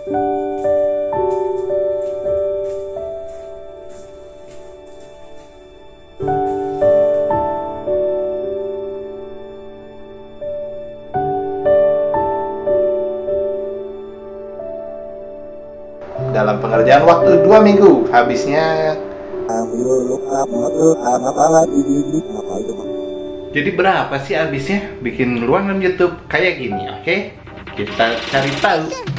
Dalam pengerjaan waktu 2 minggu, habisnya. Jadi berapa sih habisnya bikin ruangan YouTube kayak gini? Oke, kita cari tahu.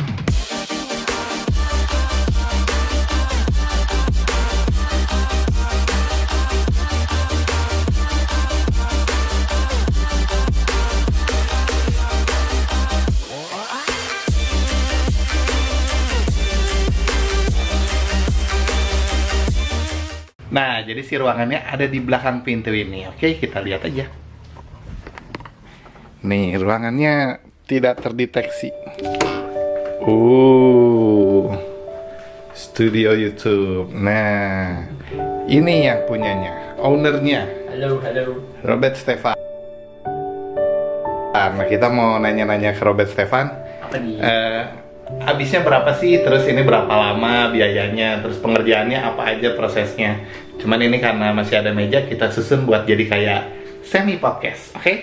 Nah, jadi si ruangannya ada di belakang pintu ini. Oke, kita lihat aja. Nih, ruangannya tidak terdeteksi. Studio YouTube. Nah, ini yang punyanya, ownernya. Halo. Robert Stefan. Nah, kita mau nanya-nanya ke Robert Stefan. Apa nih? Habisnya berapa sih? Terus ini berapa lama biayanya? Terus pengerjaannya apa aja prosesnya? Cuman ini karena masih ada meja, kita susun buat jadi kayak semi podcast, oke?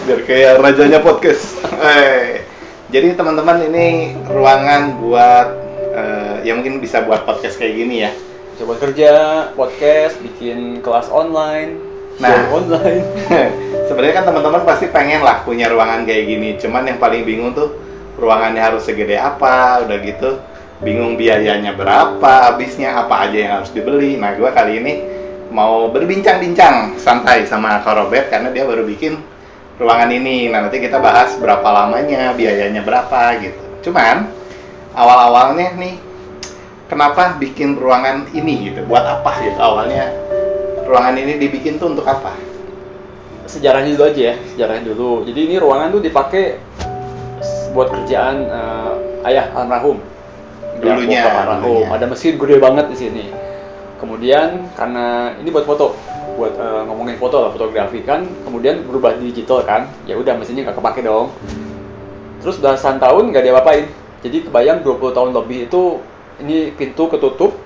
Biar kayak rajanya podcast. Jadi teman-teman, ini ruangan buat ya mungkin bisa buat podcast kayak gini ya. Coba kerja, podcast, bikin kelas online, Nah, online. sebenarnya kan teman-teman pasti pengen lah punya ruangan kayak gini. Cuman yang paling bingung tuh ruangannya harus segede apa, udah gitu bingung biayanya berapa, habisnya apa aja yang harus dibeli. Nah, gue kali ini mau berbincang-bincang santai sama Kak Robert karena dia baru bikin ruangan ini. Nah, nanti kita bahas berapa lamanya, biayanya berapa gitu. Cuman awal-awalnya nih, kenapa bikin ruangan ini gitu? Buat apa gitu awalnya? Ruangan ini dibikin tuh untuk apa? Sejarahnya dulu aja ya, sejarahnya dulu. Jadi ini ruangan tuh dipakai buat kerjaan ayah almarhum. Dulunya. Ada mesin gede banget di sini. Kemudian karena ini buat foto, buat ngomongin foto lah, fotografi kan. Kemudian berubah digital kan, ya udah mesinnya nggak kepake dong. Terus belasan tahun nggak diapa-apain. Jadi kebayang 20 tahun lebih itu ini pintu ketutup,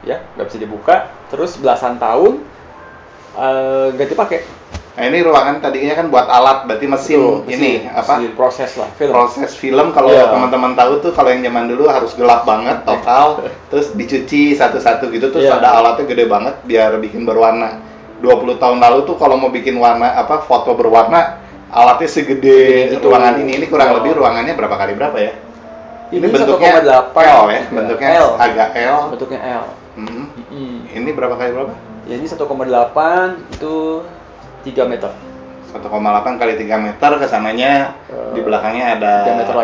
ya nggak bisa dibuka. Terus belasan tahun nggak dipakai. Nah, ini ruangan tadinya kan buat alat, berarti mesin. Ini apa? Mesin proses lah, film. Proses film. Kalau teman-teman tahu tuh, kalau yang zaman dulu harus gelap banget total, terus dicuci satu-satu gitu, terus ada alatnya gede banget biar bikin berwarna. 20 tahun lalu tuh kalau mau bikin warna apa foto berwarna, alatnya segede ruangan ini. Ini kurang lebih ruangannya berapa kali berapa ya? Ini bentuknya L ya, bentuknya L. agak L. Bentuknya L. Ini berapa kali berapa? Ya ini 1,8 itu 3 meter. 1,8 kali 3 meter, kesananya di belakangnya ada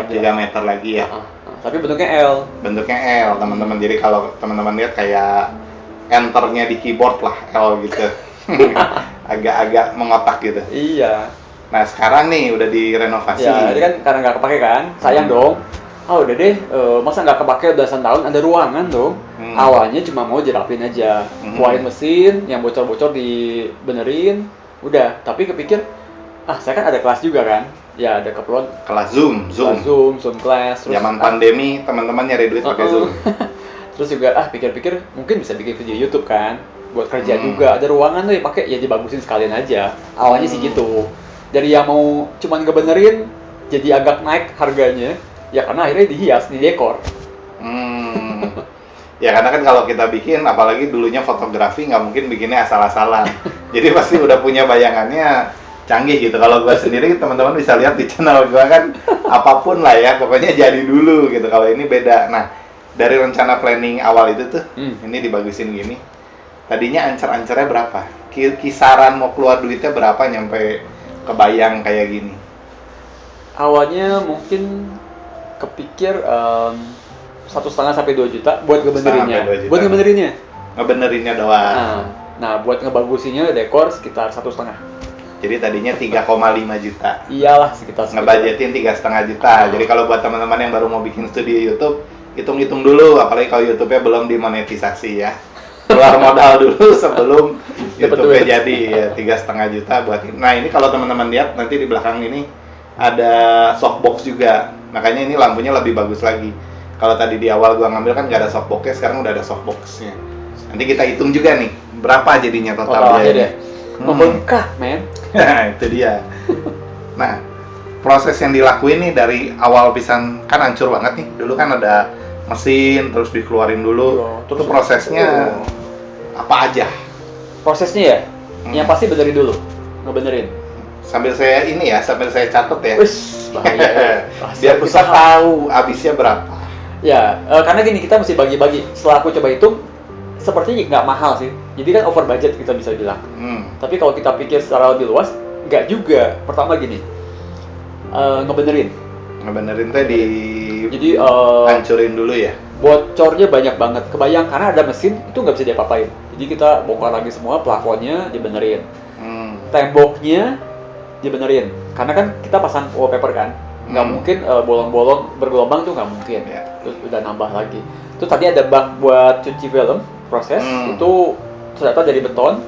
3 meter lagi ya. Tapi bentuknya L. Bentuknya L, teman-teman. Jadi kalau teman-teman lihat kayak enternya di keyboard lah, L gitu. Agak-agak mengotak gitu. Iya. Nah, sekarang nih udah direnovasi. Ya, ini kan karena nggak kepake kan, sayang dong. Udah deh, masa nggak kepake belasan tahun, ada ruangan dong. Awalnya cuma mau dirapin aja, keluarin mesin, yang bocor-bocor dibenerin, udah. Tapi kepikir, saya kan ada kelas juga kan, ya ada keperluan. Kelas Zoom class. Terus, zaman pandemi, teman-teman nyari duit pakai Zoom. Terus juga, pikir-pikir mungkin bisa bikin video YouTube kan, buat kerja juga. Ada ruangan tuh pakai, ya dibagusin sekalian aja. Awalnya sih gitu. Dari yang mau cuman ngebenerin, jadi agak naik harganya. Ya karena akhirnya dihias, didekor. Ya karena kan kalau kita bikin, apalagi dulunya fotografi, nggak mungkin bikinnya asal-asalan. Jadi pasti udah punya bayangannya canggih gitu. Kalau gua sendiri, teman-teman bisa lihat di channel gua kan, apapun lah ya, pokoknya jadi dulu gitu. Kalau ini beda. Nah, dari rencana planning awal itu tuh, ini dibagusin gini. Tadinya ancer-ancernya berapa? Kisaran mau keluar duitnya berapa nyampe kebayang kayak gini? Awalnya mungkin kepikir 1,5 sampai 2 juta buat ngebenerinnya. Buat ngebenerinnya. Ngebenerinnya doang. Nah, buat ngebagusinnya dekor sekitar 1,5. Jadi tadinya 3,5 juta. Iyalah, sekitar ngebudgetin 3,5 juta. Jadi kalau buat teman-teman yang baru mau bikin studio YouTube, hitung-hitung dulu, apalagi kalau YouTube-nya belum dimonetisasi ya. Keluar modal dulu sebelum YouTube-nya jadi ya 3,5 juta buat. Nah, ini kalau teman-teman lihat nanti di belakang ini ada softbox juga. Makanya ini lampunya lebih bagus lagi. Kalau tadi di awal gua ngambil kan nggak ada softboxnya, sekarang udah ada softboxnya. Nanti kita hitung juga nih berapa jadinya total aja biayanya. deh. Membengkak, men. Itu dia. Nah, proses yang dilakuin nih dari awal pisan kan hancur banget nih. Dulu kan ada mesin terus dikeluarin dulu. Iya, Terus prosesnya apa aja? Prosesnya ya, yang pasti benerin dulu, ngebenerin. Sambil saya catat ya. Wis, bahaya. Biar kita tahu habisnya berapa. Ya, karena gini, kita mesti bagi-bagi. Setelah aku coba hitung, sepertinya nggak mahal sih. Jadi kan over budget kita bisa bilang. Tapi kalau kita pikir secara lebih luas, nggak juga. Pertama gini, ngebenerin. Ngebenerin teh di Jadi hancurin dulu ya. bocornya banyak banget. Kebayang karena ada mesin itu nggak bisa diapa-apain. Jadi kita bongkar lagi semua, plafonnya dibenerin, temboknya dibenerin. Karena kan kita pasang wallpaper kan, nggak mungkin bolong-bolong bergelombang tuh nggak mungkin. Terus udah nambah lagi. Terus tadi ada bak buat cuci film, proses itu ternyata dari beton.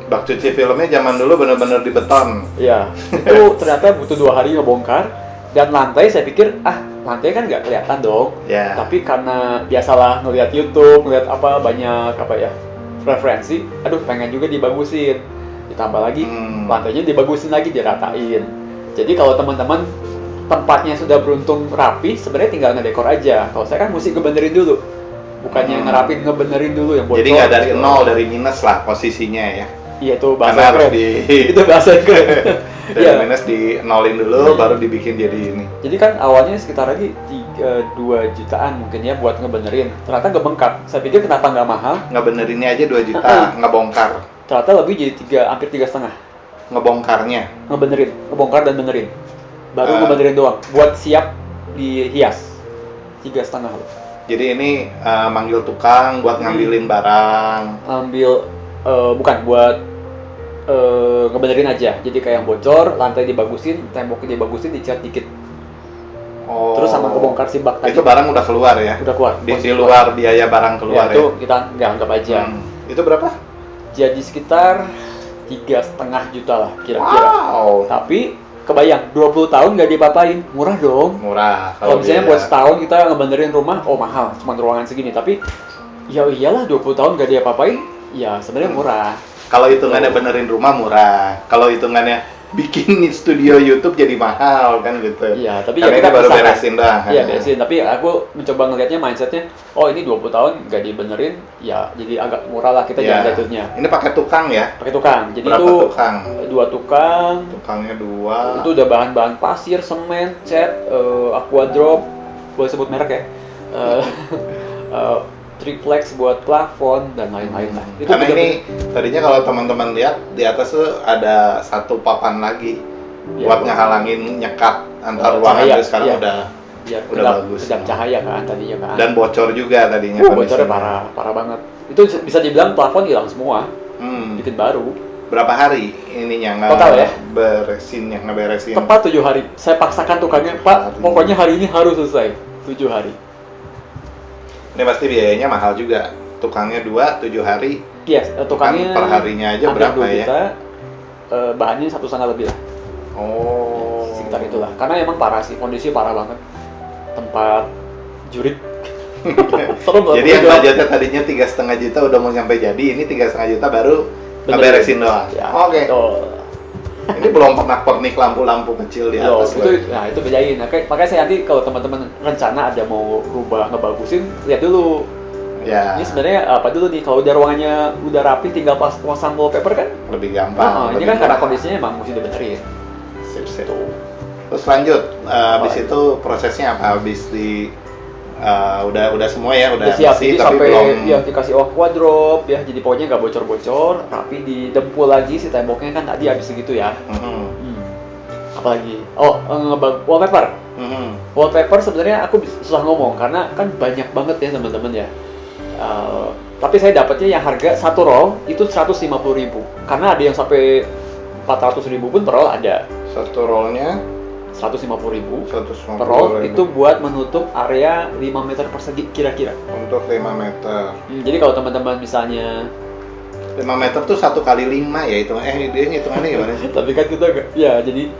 Bak cuci filmnya zaman dulu bener-bener di beton. Iya, itu ternyata butuh 2 hari ngebongkar. Dan lantai saya pikir, lantai kan nggak kelihatan dong. Ya. Tapi karena biasalah ngelihat YouTube, ngelihat banyak referensi, aduh pengen juga dibagusin. Ditambah lagi, lantainya dibagusin lagi, diratain. Jadi kalau teman-teman tempatnya sudah beruntung rapi, sebenarnya tinggal ngedekor aja. Kalau saya kan mesti ngebenerin dulu. Bukannya ngerapin, ngebenerin dulu yang bocor. Jadi nggak dari nol, dari minus lah posisinya ya. Iya, itu Karena bahasa harus keren. Itu bahasa keren. dari minus di nolin dulu, baru dibikin jadi ini. Jadi kan awalnya sekitar lagi 2 jutaan mungkin ya buat ngebenerin. Ternyata nggak bengkak. Saya pikir kenapa nggak mahal. Ngebenerinnya aja 2 juta, ngebongkar. Ternyata lebih jadi hampir 3,5. Ngebongkarnya. Ngebongkar dan benerin. Baru ngebenerin doang. Buat siap dihias. 3,5 loh. Jadi ini manggil tukang buat ngambilin barang. Bukan buat ngebenerin aja. Jadi kayak yang bocor, lantai dibagusin, temboknya dibagusin, dicat dikit. Oh. Terus sama ngebongkar si bak tadi. Itu barang udah keluar ya? Udah keluar. Di luar biaya barang keluar ya? Itu kita nggak anggap aja. Itu berapa? Jadi sekitar 3,5 juta lah kira-kira. Wow. Tapi kebayang 20 tahun nggak diapa-apain, murah dong. Murah. Kalau misalnya buat setahun kita ngebenerin rumah, mahal, cuma ruangan segini. Tapi ya iyalah 20 tahun nggak diapa-apain, ya sebenarnya murah. Kalau hitungannya benerin rumah murah. Kalau hitungannya bikin studio YouTube jadi mahal kan gitu. Iya, tapi karena ya kita ini baru bisa, beresin dah. Iya, beresin. Tapi aku mencoba ngelihatnya mindsetnya, ini 20 tahun nggak dibenerin, ya jadi agak murah lah kita jalan jatuhnya. Ini pakai tukang ya? Pakai tukang. Jadi berapa itu tukang? 2 tukang. Tukangnya 2. Itu udah bahan-bahan pasir, semen, cat, aquadrop, boleh sebut merek ya. Triplex buat plafon dan lain-lain lah. Itu karena ini tadinya kalau teman-teman lihat di atas tuh ada satu papan lagi buat ngehalangin nyekat antar ruangan. Itu sekarang udah bagus. Sedap cahaya kan tadinya kan. Dan bocor juga tadinya. Bocornya parah banget. Itu bisa dibilang plafon hilang semua. Bikin baru. Berapa hari ininya total ya? ngeberesin? Tepat 7 hari. Saya paksakan tukangnya, Pak, pokoknya hari ini harus selesai. 7 hari. Ini pasti biayanya mahal juga. Tukangnya 2, 7 hari. Yes, tukangnya per harinya aja berapa 2 juta, ya? Bahannya 1,5 lebih lah. Oh. Sekitar itulah. Karena emang parah sih, kondisi parah banget. Tempat jurit. Jadi yang budgetnya tadinya 3,5 juta udah mau sampai jadi, ini 3,5 juta baru ngeberesin doang. Ya, Oke. Ini belum pernik lampu-lampu kecil di atas. Itu bedain. Makanya saya nanti kalau teman-teman rencana ada mau rubah ngebagusin, lihat dulu. Ya. Ini sebenarnya apa dulu nih? Kalau udah ruangannya udah rapi, tinggal pasang wallpaper kan? Lebih gampang. Ini kan karena kondisinya emang mesti dibenerin. Sip. Terus lanjut, habis itu prosesnya apa? Habis di udah semua ya, udah siap, bersih, jadi tapi sampai belum dikasih aquadrop ya, jadi pokoknya nggak bocor-bocor, rapi, didempul lagi si temboknya kan tadi habis segitu ya. Apalagi wallpaper. Wallpaper sebenarnya aku susah ngomong karena kan banyak banget ya teman-teman ya. Tapi saya dapatnya yang harga satu roll itu 150.000, karena ada yang sampai 400.000 pun per roll ada. Satu rollnya 150.000 per roll itu buat menutup area 5 meter persegi kira-kira. Untuk 5 meter. Jadi kalau teman-teman misalnya 5 meter tuh 1 kali 5 ya itu. Dia hitungannya gimana sih? Tapi kan kita ya jadi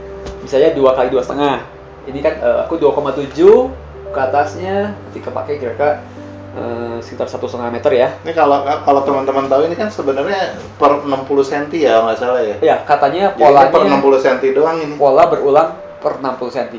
misalnya 2 kali 2,5. Ini kan aku 2,7 ke atasnya, nanti kepake kira-kira sekitar 1,5 meter ya. Ini kalau teman-teman tahu ini kan sebenarnya per 60 cm ya nggak salah ya. Ya, katanya Jadi polanya per 60 cm doang ini. pola berulang per 60 cm.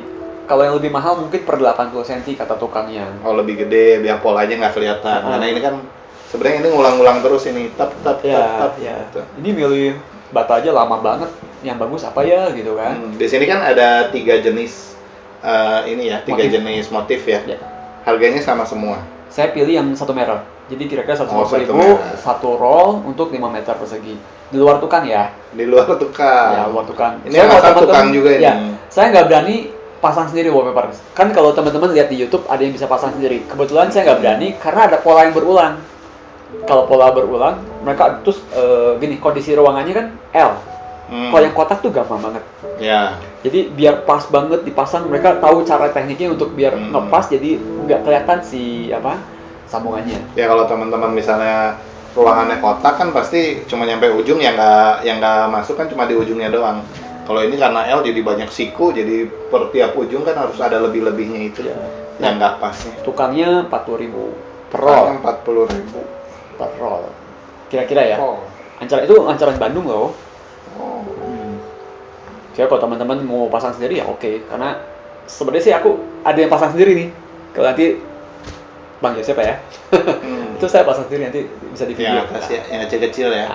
Kalau yang lebih mahal mungkin per 80 cm kata tukangnya. Oh, lebih gede biar polanya nggak kelihatan. Karena ini kan sebenarnya ini ngulang-ngulang terus ini tap Ya. gitu. Ini milih bata aja lama banget. Yang bagus apa ya gitu kan? Di sini kan ada 3 jenis ini ya, 3 Motif. jenis motif ya. Ya. Harganya sama semua. Saya pilih yang 1 merah. Jadi kira-kira 150.000 1 merah. satu roll untuk 5 meter persegi. Di luar tukang ya. Di luar tukang. Ya, luar tukang. Ini asal tukang juga ini. Ya, saya nggak berani pasang sendiri wallpaper. Kan kalau teman-teman lihat di YouTube ada yang bisa pasang sendiri. Kebetulan saya nggak berani karena ada pola yang berulang. Kalau pola berulang, mereka terus gini, kondisi ruangannya kan L. Kalau yang kotak tuh gampang banget. Ya. Jadi biar pas banget dipasang, mereka tahu cara tekniknya untuk biar ngepas, jadi nggak kelihatan si sambungannya. Ya kalau teman-teman misalnya ruangannya kotak kan pasti cuma nyampe ujung, yang nggak masuk kan cuma di ujungnya doang. Kalau ini karena L jadi banyak siku, jadi per tiap ujung kan harus ada lebih-lebihnya itu Ya. yang nggak pasnya. Tukangnya 40.000 per roll. 40.000 Per roll. Kira-kira ya. Oh. Itu ancaran Bandung loh. Oh. Jadi kalau teman-teman mau pasang sendiri ya oke. Karena sebenarnya sih aku ada yang pasang sendiri nih. Kalau nanti Bang Joseph ya. Itu saya pasang sendiri, nanti bisa di video. Yang atas ya, yang kecil-kecil ya.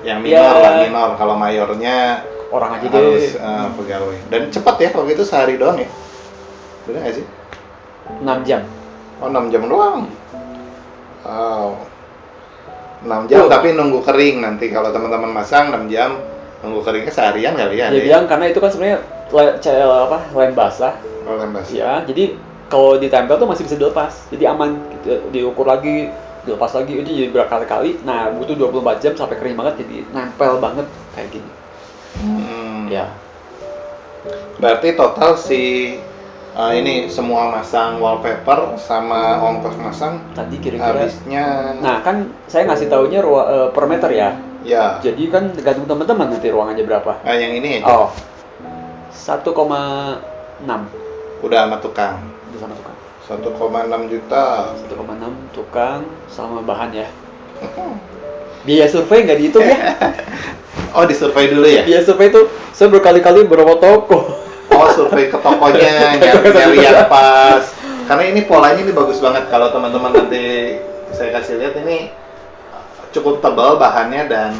Yang Ya, minor lah, minor. Kalau mayornya orang aja harus deh. pegawai. Dan cepat ya kalau gitu, sehari doang ya. Bener nggak sih? 6 jam. Oh, 6 jam doang. Wow. 6 jam tapi nunggu kering nanti. Kalau teman-teman masang 6 jam, nunggu keringnya seharian kali ya. Dia bilang karena itu kan sebenarnya lem basah. Oh, lembas. Ya, jadi kalau ditempel tuh masih bisa dilepas. Jadi aman, diukur lagi, dilepas lagi, itu jadi berkali-kali. Nah, butuh 24 jam sampai kering banget, jadi nempel banget kayak gini. Ya. Berarti total si ini semua masang wallpaper sama ongkos masang Tadi kira-kira. habisnya. Nah, kan saya ngasih taunya per meter ya. Ya. Jadi kan tergantung teman-teman nanti ruangannya berapa. Yang ini aja. Oh. 1,6 Udah sama tukang. itu sama tukang. 1,6 juta. 1,6 tukang sama bahan ya. Biaya survei nggak dihitung ya? Oh, disurvei dulu ya? Biaya survei itu saya berkali-kali beberapa toko. Oh, survei ke tokonya, nyari yang pas. Karena ini polanya ini bagus banget. Kalau teman-teman nanti saya kasih lihat, ini cukup tebal bahannya dan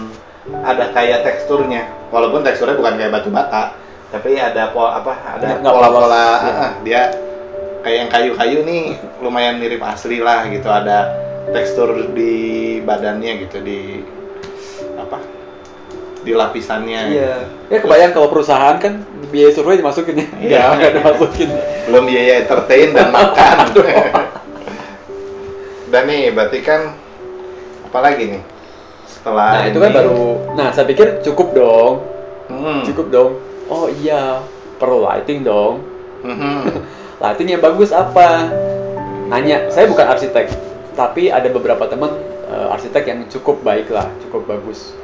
ada kayak teksturnya. Walaupun teksturnya bukan kayak batu bata, tapi ada Nggak pola-pola. polos, ya. Dia kayak yang kayu-kayu nih lumayan mirip asli lah gitu. Ada tekstur di badannya gitu, di lapisannya. Iya. Ya kebayang kalau perusahaan kan biaya survei dimasukin ya. Iya. Nggak dimasukin. Belum biaya entertain dan makan. Dan nih berarti kan apalagi nih setelah Nah, itu kan baru. Nah, saya pikir cukup dong. Cukup dong. Oh iya, perlu lighting dong. Lighting yang bagus apa? Nanya, saya bukan arsitek, tapi ada beberapa teman arsitek yang cukup baik lah, cukup bagus.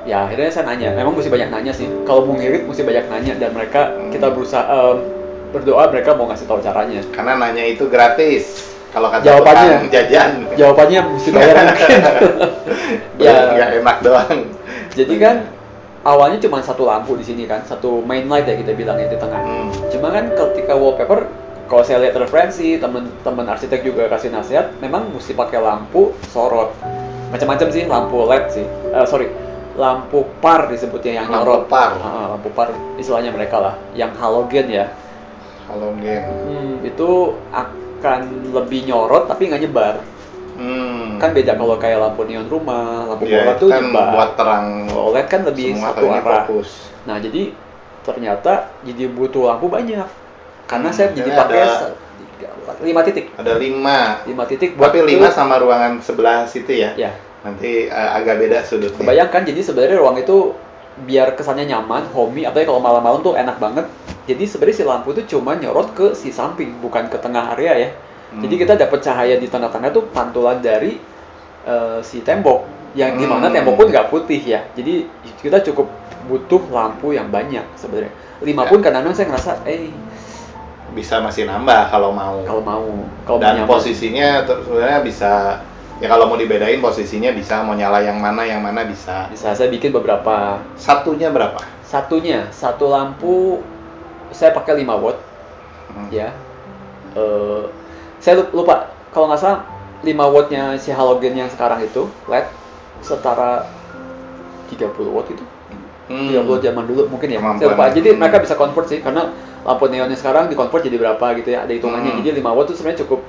Ya akhirnya saya nanya, memang mesti banyak nanya sih. Kalau mau ngirit mesti banyak nanya, dan mereka kita berusaha berdoa mereka mau ngasih tahu caranya. Karena nanya itu gratis. Kalau kata Jawabannya tukang jajan. Jawabannya mesti bayar mungkin. Ya nggak enak doang. Jadi kan awalnya cuma satu lampu di sini kan, satu main light ya kita bilangnya di tengah. Cuma kan ketika wallpaper, kalau saya lihat referensi teman-teman arsitek juga kasih nasihat, memang mesti pakai lampu sorot. Macam-macam sih, lampu LED sih. Lampu par disebutnya yang Lampu nyorot. par. Lampu par istilahnya mereka lah, yang halogen ya. Halogen. Itu akan lebih nyorot tapi nggak nyebar. Kan beda kalau kayak lampu neon rumah, lampu bola tuh kan nyebar. buat terang. Kalau LED kan lebih semua satu terangnya arah. fokus. Nah jadi ternyata jadi butuh lampu banyak. Karena saya jadi Jadi pakai ada 5 titik. Ada 5. 5 titik buat Tapi 5 sama ruangan sebelah situ ya. Ya. Nanti agak beda sudutnya. Kebayangkan jadi sebenarnya ruang itu biar kesannya nyaman, homey, apalagi kalau malam-malam tuh enak banget. Jadi sebenarnya si lampu itu cuma nyorot ke si samping, bukan ke tengah area ya. Jadi kita dapat cahaya di tengah-tengah tuh pantulan dari si tembok. yang dimana tembok pun nggak putih ya. Jadi kita cukup butuh lampu yang banyak sebenarnya. 5 pun kadang-kadang saya ngerasa bisa masih nambah kalau mau. kalau Dan mau nyaman. posisinya sebenarnya bisa, ya kalau mau dibedain posisinya bisa, mau nyala yang mana bisa. Bisa saya bikin beberapa. Satunya berapa? Satu lampu saya pakai 5 watt ya. Saya lupa kalau nggak salah 5 wattnya si halogen yang sekarang itu LED setara 30 watt itu. 30 zaman dulu mungkin ya. Saya lupa. Jadi mereka bisa convert sih, karena lampu neonnya sekarang di convert jadi berapa gitu ya, ada hitungannya. Jadi 5 watt itu sebenarnya cukup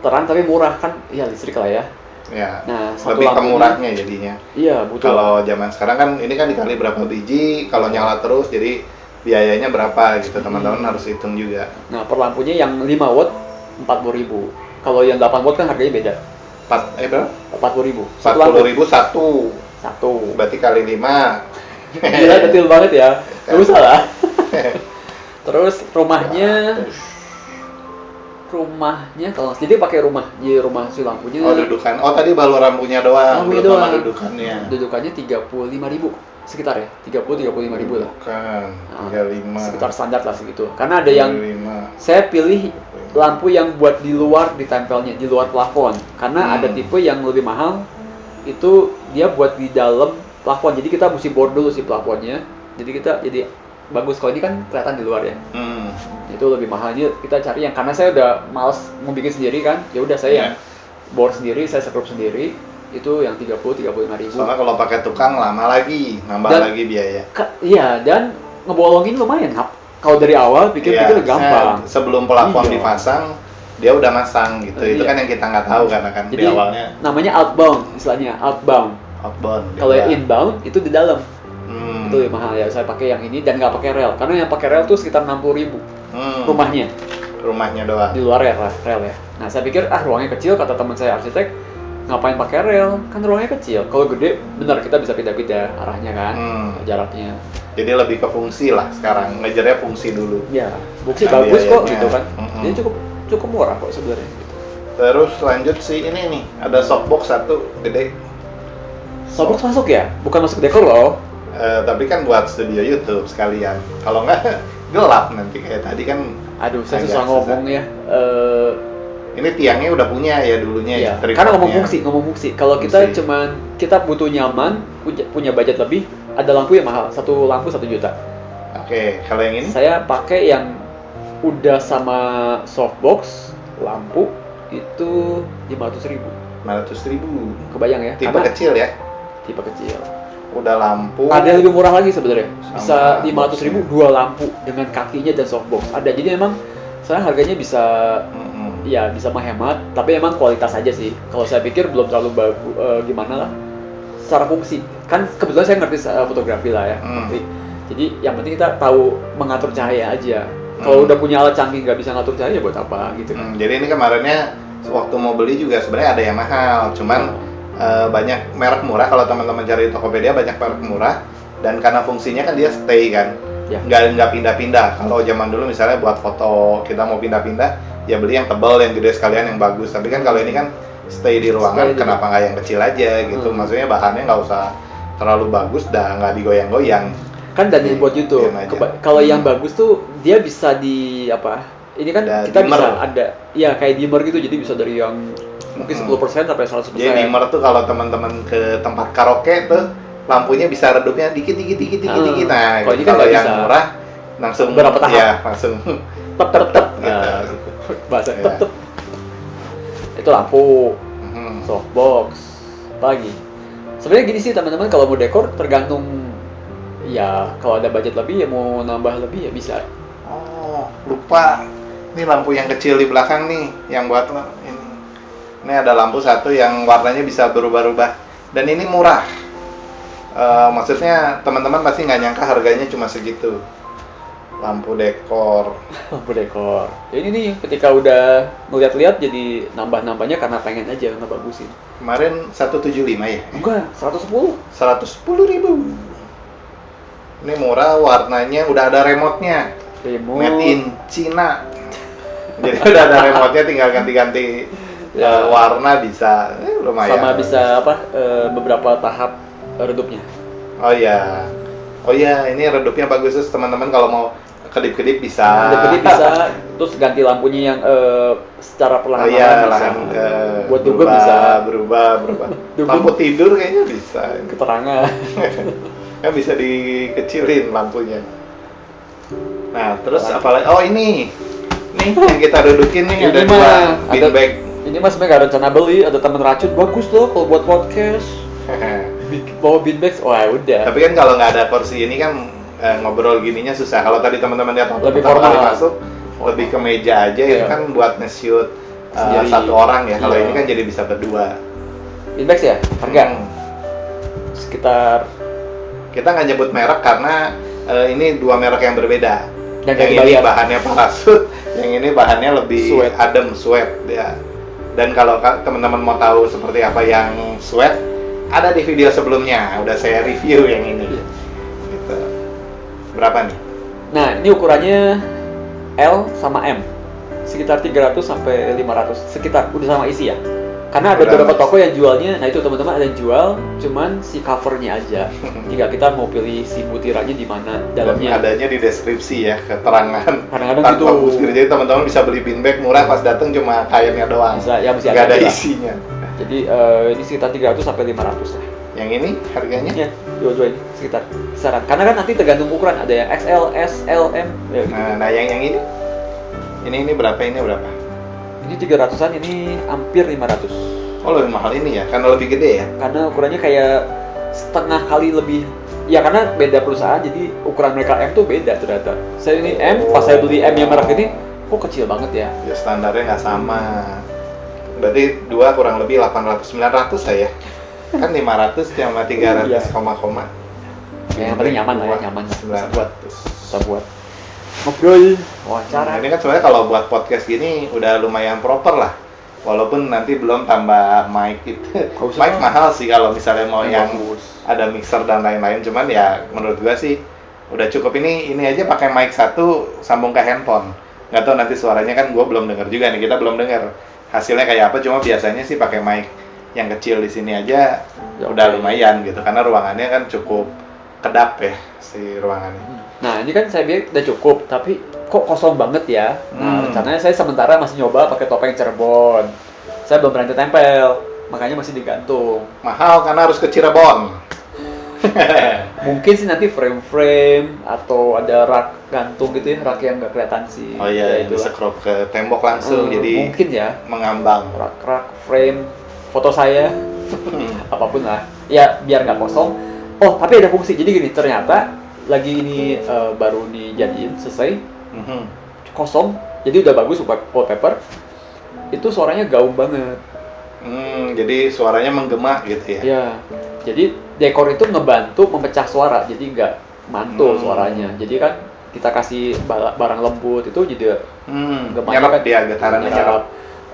terang tapi murah kan, ya listrik lah ya. Ya, nah, satu lebih lampunya, kemurahnya jadinya. Iya, betul. Kalau zaman sekarang kan ini kan dikali berapa biji, kalau nyala terus jadi biayanya berapa gitu, teman-teman harus hitung juga. Nah, per lampunya yang 5 watt 40.000. Kalau yang 8 watt kan harganya beda. Berapa? 40.000. 40.000 satu. Berarti kali 5. Gila, detail banget ya. Gak usah lah. Terus rumahnya kalau jadi pakai rumah si lampunya. Oh, dudukan. Oh, tadi baru lampunya doang, belum sama dudukannya. Dudukannya 35.000 sekitar ya. 35.000 lah. Bukan. 35. Sekitar standar lah segitu. Karena ada yang saya pilih lampu yang buat di luar ditempelnya, di luar plafon. Karena ada tipe yang lebih mahal itu dia buat di dalam plafon. Jadi kita mesti bor dulu si plafonnya. Jadi bagus. Kalau ini kan kelihatan di luar ya. Itu lebih mahal. Jadi kita cari yang, karena saya udah males mau bikin sendiri kan. Ya udah saya yang bor sendiri, saya sekrup sendiri. Itu yang 35.000. Soalnya kalau pakai tukang lama lagi, nambah lagi biaya. Iya, dan ngebolongin lumayan. Kalau dari awal pikir-pikir gampang. Sebelum plafon dipasang, dia udah masang gitu. Itu kan yang kita nggak tahu karena kan di awalnya. Namanya outbound, istilahnya outbound. Kalau yang inbound itu di dalam. Itu lebih mahal ya. Saya pakai yang ini dan nggak pakai rel. Karena yang pakai rel tuh sekitar 60.000 rumahnya doang. Di luar rel ya. Nah, saya pikir ruangnya kecil, kata teman saya arsitek, ngapain pakai rel? Kan ruangnya kecil. Kalau gede, benar kita bisa pindah-pindah arahnya kan, jaraknya. Jadi lebih ke fungsi lah sekarang, ngejarnya fungsi dulu. Ya, fungsi bagus kok gitu kan. Jadi cukup murah kok sebenarnya. Gitu. Terus lanjut sih ini nih, ada softbox satu gede. Softbox masuk ya? Bukan masuk dekor loh. Tapi kan buat studio YouTube sekalian. Kalau nggak gelap nanti kayak tadi kan. Aduh, saya susah ngomong ya. Ini tiangnya udah punya ya dulunya ya. Karena ngomong fungsi. Kalau kita butuh nyaman, punya budget lebih, ada lampu yang mahal. Satu lampu 1 juta. Oke, kalau yang ini? Saya pakai yang udah sama softbox lampu itu 500.000. 500.000. Kebayang ya? Tipe kecil ya? Tipe kecil. Udah lampu. Ada yang lebih murah lagi sebenarnya. Bisa 500.000 2 lampu dengan kakinya dan softbox. Ada. Jadi memang saya harganya bisa ya bisa menghemat, tapi emang kualitas aja sih. Kalau saya pikir belum terlalu bagus, gimana lah. Secara fungsi, kan kebetulan saya ngerti fotografi lah ya. Jadi yang penting kita tahu mengatur cahaya aja. Kalau udah punya alat canggih nggak bisa ngatur cahaya buat apa gitu kan. Jadi ini kemarinnya waktu mau beli juga sebenarnya ada yang mahal, cuman banyak merek murah. Kalau teman-teman cari Tokopedia banyak merek murah, dan karena fungsinya kan dia stay kan, nggak pindah-pindah. Kalau zaman dulu misalnya buat foto kita mau pindah-pindah, ya beli yang tebal, yang gede sekalian, yang bagus. Tapi kan kalau ini kan stay di ruangan, kenapa nggak yang kecil aja gitu? Maksudnya bahannya nggak usah terlalu bagus, dah nggak digoyang-goyang. Kan dan buat YouTube. Kalau yang bagus tuh dia bisa di apa? Ini kan ada kita dimmer. Bisa ada, ya kayak dimmer gitu. Jadi bisa dari yang mungkin 10% sampai 100%. Jadi dimmer tuh kalau teman-teman ke tempat karaoke tuh lampunya bisa redupnya dikit. Nah, kalau kan yang bisa. murah langsung berapa tahap? Ya, langsung tep. Bahasa tep. Itu lampu, softbox, apa lagi? Sebenarnya gini sih teman-teman, kalau mau dekor tergantung ya, kalau ada budget lebih ya mau nambah lebih ya bisa. Oh, lupa. Ini lampu yang kecil di belakang nih, yang buat ini. Ini ada lampu satu yang warnanya bisa berubah-ubah, dan ini murah. Maksudnya teman-teman pasti nggak nyangka harganya cuma segitu. Lampu dekor. Ya, ini nih ketika udah ngeliat-liat jadi nambah-nambahnya karena pengen aja ngebagusin. Kemarin 175 ya? Enggak, 110. 110.000. Ini murah, warnanya udah ada remote-nya. Made in China. Jadi udah ada remote-nya, tinggal ganti-ganti Ya. warna bisa lumayan. Sama bisa beberapa tahap redupnya. Oh iya, ini redupnya bagus terus teman-teman kalau mau kedip-kedip bisa. Kedip bisa, terus ganti lampunya yang secara perlahan Oh iya, bisa. lahan Buat dugem bisa. berubah. Dugem. Lampu tidur kayaknya bisa. Keterangan. Kan bisa dikecilin lampunya. Nah, terus apalagi? Oh ini yang kita dudukin nih ada Ini dua mah bin ada- bag. Ini mas sebenarnya gak rencana beli, ada temen racun bagus loh kalau buat podcast. Bawa beanbags, wah udah. Tapi kan kalau nggak ada kursi ini kan ngobrol gininya susah. Kalau tadi teman-teman lihat waktu Lebih pertama kali formal. masuk, lebih ke meja aja itu Iya. kan buat nge-shoot Sendiri. satu orang ya. Kalau Iya. ini kan jadi bisa berdua. Beanbags ya, harga Hmm. sekitar Kita nggak nyebut merek karena ini dua merek yang berbeda. Dan Yang dari ini bayar. bahannya parasut, yang ini bahannya lebih Sweat. adem, sweat ya. Dan kalau teman-teman mau tahu seperti apa yang sweat, ada di video sebelumnya. Udah saya review yang ini. Iya. Gitu. Berapa nih? Nah, ini ukurannya L sama M. Sekitar 300 sampai 500. Sekitar udah sama isi ya. Karena ada Udah. beberapa toko yang jualnya, nah itu teman-teman ada yang jual cuman si covernya aja. Tinggal kita mau pilih si butirannya di mana Dan dalamnya. adanya di deskripsi ya, keterangan. Kadang-kadang Tanpa gitu. bustir. Jadi teman-teman bisa beli bin bag murah pas datang cuma kainnya doang. Bisa, ya masih Nggak ada lah. isinya. Jadi ini sekitar 300 sampai 500 lah. Yang ini harganya? Ya, dua-dua ini sekitar kisaran. Karena kan nanti tergantung ukuran, ada yang XL, S, L, M, ya gitu. Nah, yang ini? Ini berapa? Ini berapa? Ini 300-an, ini hampir 500. Oh, lebih mahal ini ya, karena lebih gede ya. Karena ukurannya kayak setengah kali lebih. Ya karena beda perusahaan, jadi ukuran mereka M tuh beda ternyata. Saya ini M, pas saya beli M yang merek ini, kok kecil banget ya. Ya standarnya nggak sama. Berarti dua kurang lebih 800-900 lah ya. Kan 500 sama 300 Iya. koma. Ya, yang penting nyaman lah ya, nyaman. Bisa buat, 900. bisa buat ngobrol, wawancara. Nah, ini kan sebenarnya kalau buat podcast gini udah lumayan proper lah. Walaupun nanti belum tambah mic itu. Nggak usah. Mic mahal sih kalau misalnya mau yang bagus. ada mixer dan lain-lain. Cuman ya menurut gua sih udah cukup ini aja pakai mic satu sambung ke handphone. Nggak tahu nanti suaranya kan gua belum dengar juga nih. Kita belum dengar hasilnya kayak apa. Cuma biasanya sih pakai mic yang kecil di sini aja Ya, udah oke. lumayan gitu. Karena ruangannya kan cukup kedap ya si ruangannya. Nah ini kan saya bilang udah cukup, tapi kok kosong banget ya. Nah rencananya saya sementara masih nyoba pakai topeng Cirebon. Saya belum berani tempel, makanya masih digantung. Mahal karena harus ke Cirebon. Mungkin sih nanti frame-frame atau ada rak gantung gitu ya, rak yang nggak kelihatan sih. Oh iya, Ya, yang itulah. disekrop ke tembok langsung jadi mungkin ya mengambang. rak frame foto saya apapun lah ya biar nggak kosong. Oh tapi ada fungsi, jadi gini ternyata lagi ini baru dijadiin selesai Mhm. kosong, jadi udah bagus wallpaper itu suaranya gaung banget Jadi suaranya menggema gitu ya. ya. Jadi dekor itu ngebantu memecah suara, jadi nggak mantul suaranya. Jadi kan kita kasih barang lembut itu jadi gemanya Nyerap dia, getarannya nyerap.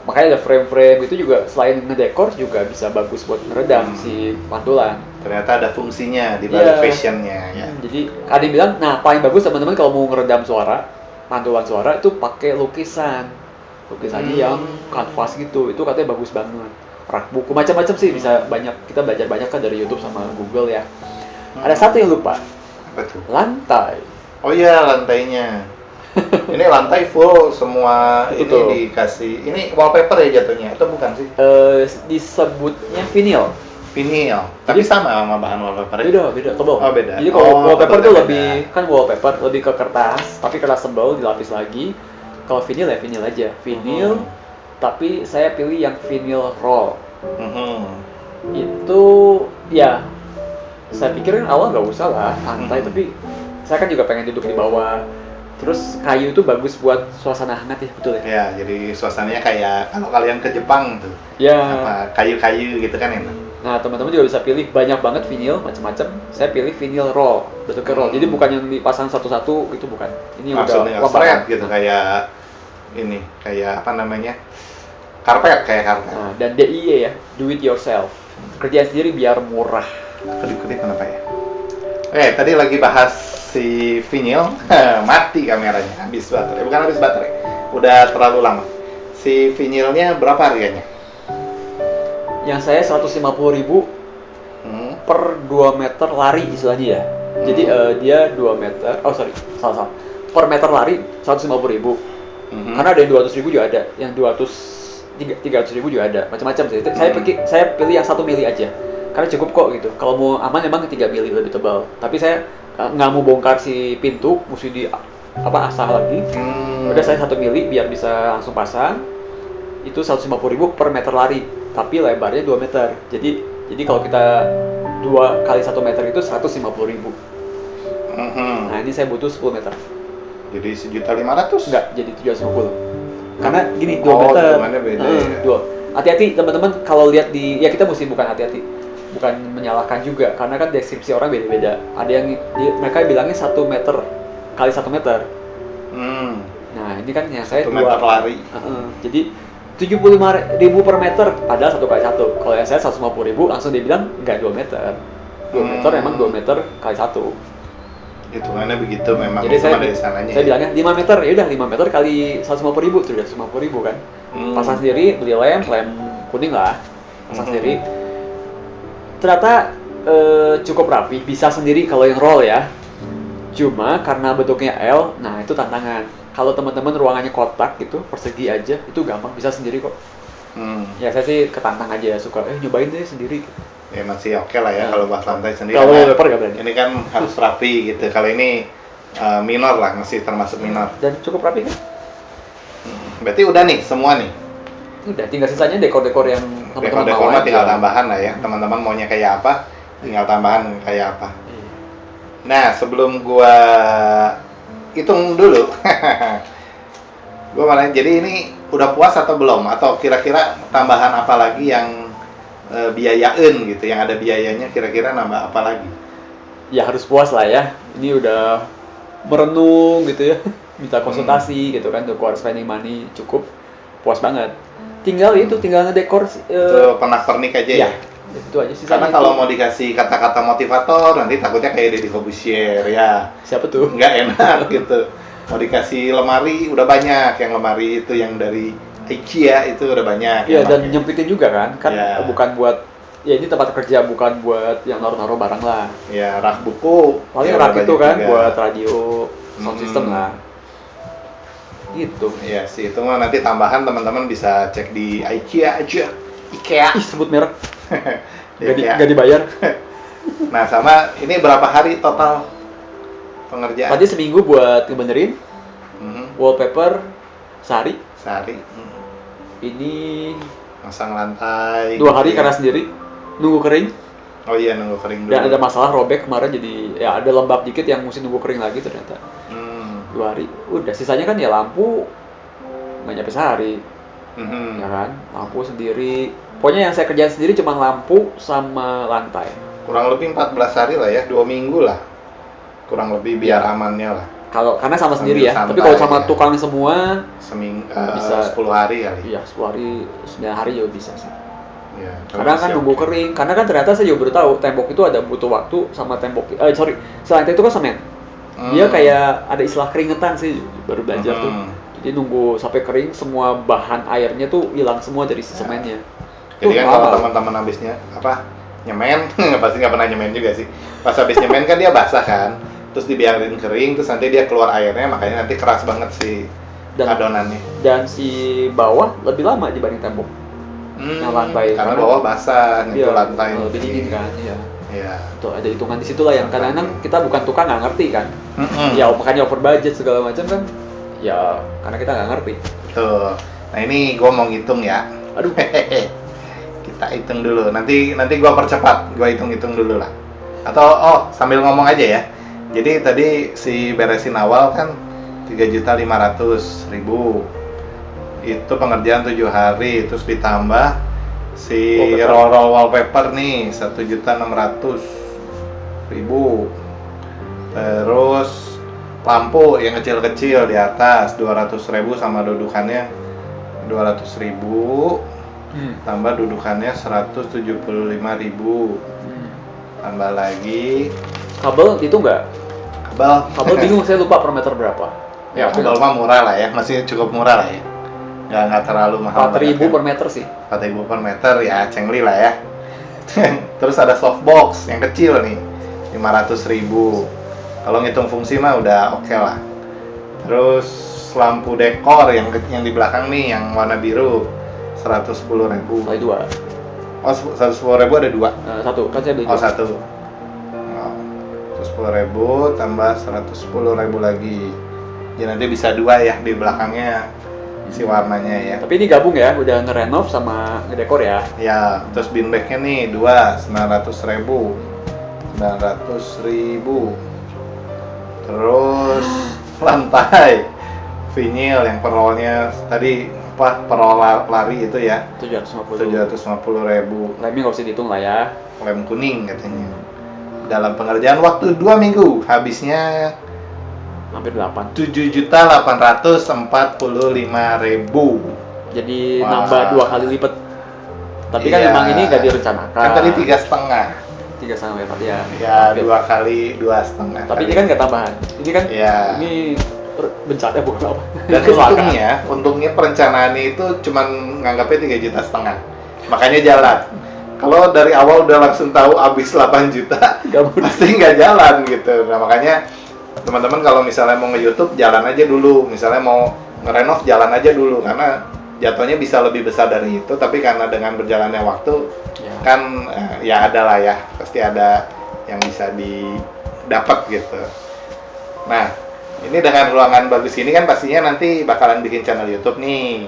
Makanya ada frame-frame itu juga selain ngedekor juga bisa bagus buat meredam si pantulan. Ternyata ada fungsinya di balik Iya. fashionnya ya. Jadi ada yang bilang, nah paling bagus teman-teman kalau mau ngeredam suara, pantulan suara itu pakai lukisannya yang kanvas gitu, itu katanya bagus banget. Rak buku macam-macam sih bisa banyak, kita belajar banyak kan dari YouTube sama Google ya. Ada satu yang lupa, Apa tuh? lantai. Oh iya, lantainya. Ini lantai full semua Itu ini tuh. dikasih. Ini wallpaper ya jatuhnya atau bukan sih? Disebutnya vinyl. Vinyl. Tapi sama sama bahan wallpaper. Beda, tebal. Oh, beda. Jadi kalau Oh, wallpaper tuh beda. lebih kan wallpaper lebih ke kertas, tapi kertas tebal dilapis lagi. Kalau vinyl ya vinyl aja. Vinyl, tapi saya pilih yang vinyl roll. Mhm. Itu ya saya pikirin awal nggak usah lah santai, tapi saya kan juga pengen duduk di bawah. Terus kayu itu bagus buat suasana hangat ya, betul ya? Ya, jadi suasananya kayak kalau kalian ke Jepang tuh. Ya. Apa kayu-kayu gitu kan enak. Nah, teman-teman juga bisa pilih banyak banget vinyl macam-macam. Saya pilih vinyl roll, bentuknya roll. Jadi bukan yang dipasang satu-satu, itu bukan. Ini Maksudnya udah thread gitu kayak ini, kayak apa namanya? Karpet, kayak karpet. Nah, dan DIY ya, do it yourself. Kerjain sendiri biar murah. Kedip-kedip kenapa ya? Tadi lagi bahas si vinyl, mati kameranya, habis baterai. Bukan habis baterai, udah terlalu lama. Si vinylnya berapa harganya? Yang saya 150.000 per 2 meter lari istilahnya ya. Jadi dia 2 meter, salah. Per meter lari 150.000. Karena ada yang 200.000 juga ada, yang 300.000 juga ada, macam-macam sih. Saya pilih yang 1 mili aja, karena cukup kok gitu. Kalau mau aman emang 3 mili lebih tebal. Tapi saya nggak mau bongkar si pintu, mesti di asah lagi. Udah saya 1 mili biar bisa langsung pasang. Itu 150.000 per meter lari, tapi lebarnya 2 meter. Jadi kalau kita 2 kali 1 meter itu 150.000. Nah ini saya butuh 10 meter. Jadi 1.500.000? Enggak, jadi 750. Karena gini, 2 meter. Hitungannya beda ya. Hati-hati teman-teman kalau lihat ya kita mesti bukan hati-hati. Bukan menyalahkan juga, karena kan deskripsi orang beda-beda. Ada yang mereka bilangnya 1 meter kali 1 meter. Nah ini kan yang saya 1 meter lari. Jadi 75.000 per meter, padahal 1 kali 1. Kalau yang saya 150.000, langsung dia bilang enggak 2 meter. 2 meter emang 2 meter kali 1. Hitungannya begitu memang. Jadi saya ya. bilangnya 5 meter, ya udah 5 meter kali 150.000 itu udah 150.000 kan. Pasang sendiri, beli lem kuning lah, pasang sendiri. Ternyata cukup rapi, bisa sendiri kalau yang roll ya. Cuma karena bentuknya L, nah itu tantangan. Kalau teman-teman ruangannya kotak gitu, persegi aja, itu gampang, bisa sendiri kok. Ya saya sih ketantang aja, suka nyobain deh sendiri. Ya masih oke lah ya kalau bahas lantai sendiri. Kalau wallpaper nggak berani. Ini kan harus rapi gitu. Kalau ini minor lah, masih termasuk minor. Dan cukup rapi kan? Berarti udah nih semua nih. Udah, tinggal sisanya dekor-dekor yang teman-teman Dekor mau mah tinggal aja. tambahan lah ya. Teman-teman maunya kayak apa, tinggal tambahan kayak apa. Nah sebelum gua hitung dulu, gua mana? Jadi ini udah puas atau belum? Atau kira-kira tambahan apa lagi yang biayain gitu, yang ada biayanya, kira-kira nambah apa lagi? Ya harus puas lah ya. Ini udah merenung gitu ya, minta konsultasi gitu kan, udah keluar spending money cukup, puas banget. Tinggal ngedekor. Itu pernak-pernik aja ya? Itu aja sih. Karena kalau mau dikasih kata-kata motivator, nanti takutnya kayak Deddy Corbuzier ya. Siapa tuh? Nggak enak gitu. Mau dikasih lemari, udah banyak yang lemari itu yang dari IKEA itu udah banyak. Iya, dan nyempitin juga kan Ya. bukan buat, ya ini tempat kerja, bukan buat yang naruh-naruh barang lah. Ya, rak buku. Paling ya, rak udah itu banyak kan juga. buat radio, sound system lah. Gitu. Iya sih, itu mah nanti tambahan teman-teman bisa cek di IKEA aja. IKEA. Ih, sebut merek. IKEA. Nggak dibayar. Nah, sama ini berapa hari total pengerjaan? Tadi seminggu buat ngebenerin, wallpaper sehari. Sehari. Ini Masang lantai. 2 hari gitu ya. karena sendiri, nunggu kering. Oh iya, nunggu kering dulu. Dan ada masalah robek kemarin, jadi ya ada lembab dikit yang mesti nunggu kering lagi ternyata. 2 hari. Udah, sisanya kan ya lampu nggak nyampe sehari. Ya kan, lampu sendiri. Pokoknya yang saya kerjain sendiri cuma lampu sama lantai. Kurang lebih 14 hari lah ya, 2 minggu lah. Kurang lebih biar amannya lah. Karena sama sendiri ya. Sambil Tapi kalau santai sama ya. tukang semua, Bisa 10 hari kali. iya 10 hari, 9 hari juga bisa sih. Ya, Karena kan nunggu kering. Karena kan ternyata saya juga baru tahu tembok itu ada butuh waktu sama tembok. Lantai itu kan semen. Dia kayak ada istilah keringetan sih, baru belajar tuh. Jadi nunggu sampai kering, semua bahan airnya tuh hilang semua dari si semennya. Jadi kan kalau teman-teman habisnya nyemen, pasti nggak pernah nyemen juga sih. Pas habis nyemen kan dia basah kan, terus dibiarin kering, terus nanti dia keluar airnya, makanya nanti keras banget si adonannya. Dan si bawah lebih lama dibanding tembok. Yang lantai. Karena bawah basah, Iya, itu lantai. lebih dingin kan, iya. Iya. Tuh ada hitungan di situ lah yang kadang-kadang kita bukan tukang nggak ngerti kan. Ya makanya over budget segala macam kan. Ya karena kita nggak ngerti. Tuh. Nah ini gue mau ngitung ya. Aduh. Kita hitung dulu. Nanti gue percepat. Gue hitung-hitung dulu lah. Atau sambil ngomong aja ya. Jadi tadi si beresin awal kan 3.500.000. Itu pengerjaan 7 hari. Terus ditambah si roll wallpaper nih 1.600.000. Terus lampu yang kecil-kecil di atas 200.000 sama dudukannya 200.000. Tambah dudukannya 175.000. Tambah lagi Kabel itu nggak? kabel Kabel bingung saya lupa per meter berapa. ya kabel mah murah lah ya, masih cukup murah lah ya. nggak terlalu mahal. 4.000 banget per kan. meter sih. 4.000 per meter ya, cengli lah ya. Terus ada softbox yang kecil nih, 500.000. Kalau ngitung fungsi mah udah oke lah. Terus lampu dekor yang di belakang nih, yang warna biru, 110.000. Kali 2. Oh, 110.000 ada 2. Satu, kan saya beli Oh, dua. 1. Oh, 110.000 tambah 110.000 lagi. Ya nanti bisa 2 ya di belakangnya si warnanya ya. Tapi ini gabung ya, udah ngerenov sama ngedekor ya. Ya, terus bin bagnya nih 2, 900.000. 900.000. Terus lantai vinyl yang perolnya tadi perol lari itu ya, 750. 750.000. Lemnya nggak usah dihitung lah ya. Lem kuning katanya. Dalam pengerjaan waktu 2 minggu, habisnya Hampir 8. 7.845.000. Jadi Wah. nambah 2 kali lipat. Tapi kan Iya. emang ini nggak direncanakan. Kan tadi 3,5. 3,5 ya. Ya, Hampir. 2 kali 2,5. Tapi ini kan nggak tambahan. Ini kan Iya. ini bencana bukan apa. Dan Kecelakaan. untungnya perencanaannya itu cuman nganggapnya 3,5 juta. Makanya jalan. Kalau dari awal udah langsung tahu habis 8 juta, Nggak mungkin. pasti nggak jalan gitu. Nah, makanya teman-teman kalau misalnya mau nge-YouTube jalan aja dulu. Misalnya mau ngerenov jalan aja dulu, karena jatuhnya bisa lebih besar dari itu, tapi karena dengan berjalannya waktu Ya. kan ya ada lah ya, pasti ada yang bisa didapat gitu. Nah, ini dengan ruangan bagus ini kan pastinya nanti bakalan bikin channel YouTube nih.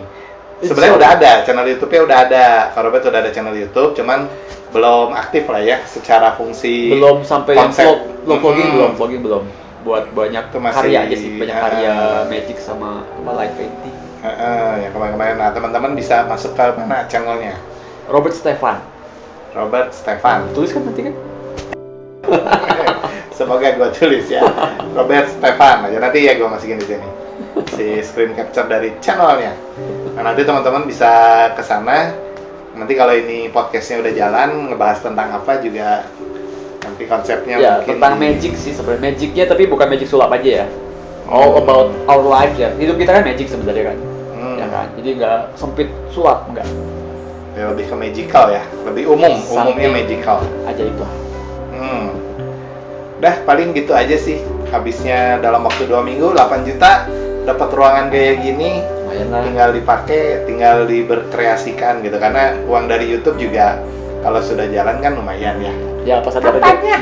Sebenarnya udah ada, channel YouTube-nya udah ada. Karobet udah ada channel YouTube, cuman belum aktif lah ya secara fungsi. Belum sampai yang konsep. vlogging Mm-mm. belum. Buat banyak Itu masih- karya aja sih, banyak karya Ah. magic sama apa light painting. Yang kemarin-kemarin. Nah, teman-teman bisa masuk ke mana channelnya? Robert Stefan. Robert Stefan. Tulis kan nanti kan? Semoga gue tulis ya, Robert Stefan aja, nanti ya gue masukin di sini si screen capture dari channelnya. Nah, nanti teman-teman bisa ke sana. Nanti kalau ini podcastnya udah jalan, ngebahas tentang apa juga nanti konsepnya Ya, mungkin tentang magic sih sebenarnya. Magicnya tapi bukan magic sulap aja ya. All about our life ya. Hidup kita kan magic sebenarnya kan. Ya kan. Jadi nggak sempit sulap, enggak. Ya, lebih ke magical ya, lebih umumnya Something magical. Ajaib lah. Udah paling gitu aja sih. Habisnya dalam waktu 2 minggu 8 juta dapat ruangan kayak gini. Lumayan lah. Tinggal dipakai, tinggal diberkreasikan gitu, karena uang dari YouTube juga kalau sudah jalan kan lumayan ya. Ya pas ada rezeki.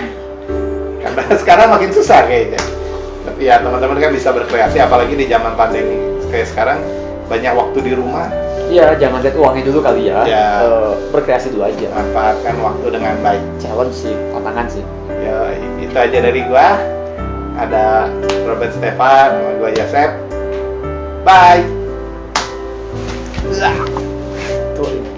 Karena sekarang makin susah kayaknya. Tapi ya teman-teman kan bisa berkreasi, apalagi di zaman pandemi kayak sekarang, banyak waktu di rumah. Iya, jangan lihat uangnya dulu kali ya. Ya. Berkreasi dulu aja. Manfaatkan waktu dengan baik. Challenge sih, tantangan sih. Ya itu aja dari gua. Ada Robert Stefan sama gua Yasep. Bye. Tuh.